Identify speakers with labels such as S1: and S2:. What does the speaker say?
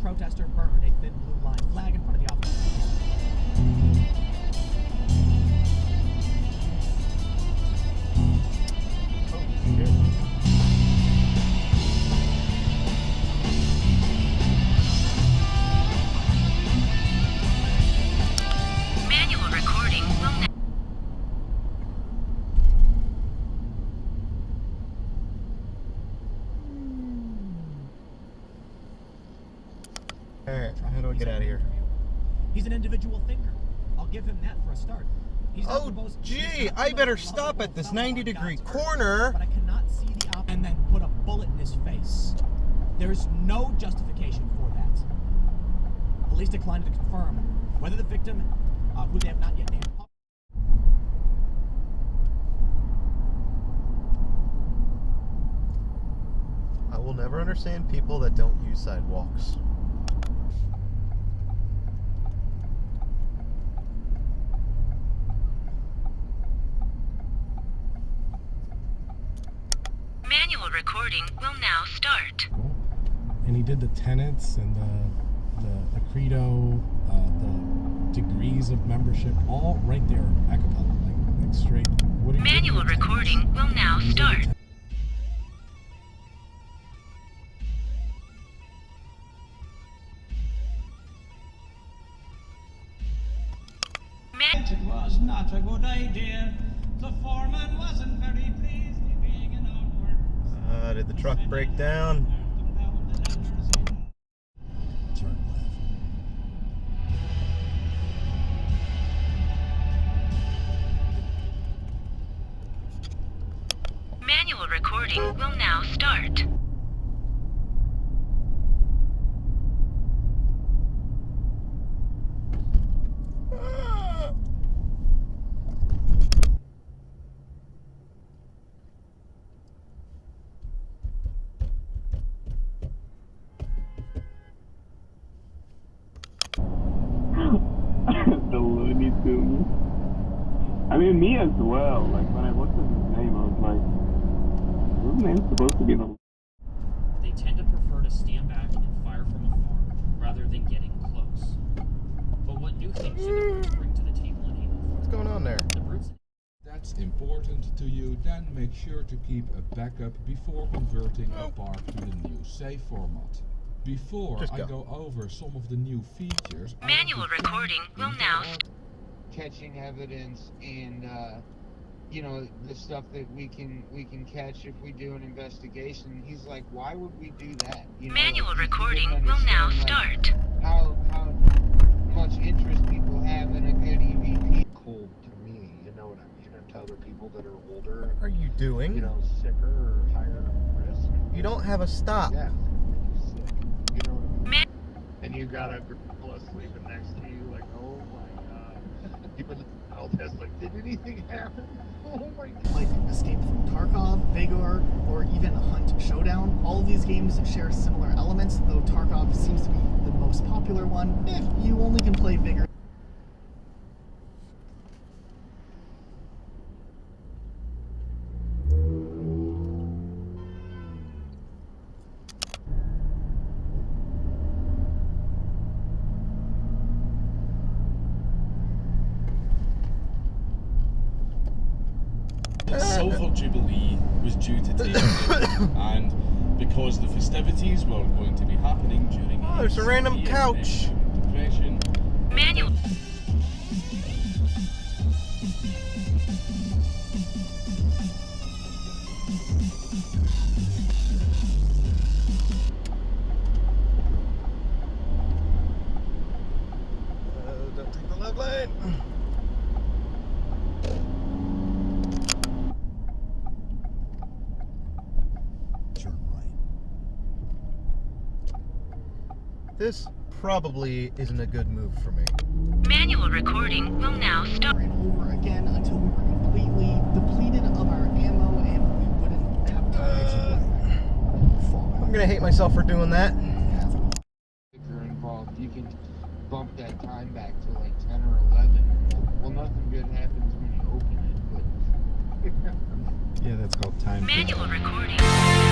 S1: Protester burned a thin blue line flag in front of the office.
S2: Oh, shit.
S3: Manual recording will now.
S2: Alright, how do I get out of here?
S1: He's an individual thinker. I'll give him that for a start.
S2: Oh, gee, I better stop at this 90-degree corner.
S1: But I cannot see the op and then put a bullet in his face. There's no justification for that. Police declined to confirm whether the victim, who they have not yet named.
S2: I will never understand people that don't use sidewalks.
S3: Manual recording will now start.
S4: And he did the tenets and the credo, the degrees of membership, all right there a cappella, like straight.
S3: Manual recording will now start.
S5: It was not a good idea. The foreman wasn't very pleased with being an awkward.
S2: Did the truck break down?
S4: Turn left.
S3: Manual recording will now start.
S6: The Looney Tunes. I mean, me as well. Like, when I looked at his name, I was like, his name's supposed to be the...
S7: They tend to prefer to stand back and fire from afar, rather than getting close. But what new things do the brutes bring to the table in Halo 4?
S2: What's going on there?
S7: The brutes...
S8: That's important to you, then make sure to keep a backup before converting a part to the new save format. Before I go over some of the new features...
S3: Manual recording will now start.
S9: Catching evidence and you know, the stuff that we can catch if we do an investigation. He's like, why would we do that? You know,
S3: Manual
S9: like,
S3: recording will now start.
S9: How much interest people have in a good EVP.
S10: Cold to me, you know what I mean? And to other people that are older.
S2: What are you doing?
S10: You know, sicker or higher risk.
S2: You don't have a stop.
S10: Yeah, make you sick. You know what I mean?
S6: And you got a gorilla sleeping next to you, like, oh my god.
S10: Even Altez, like, did anything happen? Oh my god.
S11: Like Escape from Tarkov, Vigor, or even Hunt Showdown. All of these games share similar elements, though Tarkov seems to be the most popular one if you only can play Vigor.
S4: The Silver Jubilee was due to take place, and because the festivities were going to be happening during
S2: there's a random couch.
S4: Depression.
S3: Manual.
S2: Don't take the left lane.
S4: Turn right.
S2: This probably isn't a good move for me.
S3: Manual recording will now start.
S11: Over and over again until we were completely depleted of our ammo and we wouldn't have time to fall.
S2: I'm gonna hate myself for doing that.
S9: If you're involved, you can bump that time back to like 10 or 11. Well, nothing good happens when you open it, but
S2: Yeah, that's called time.
S3: Manual recording.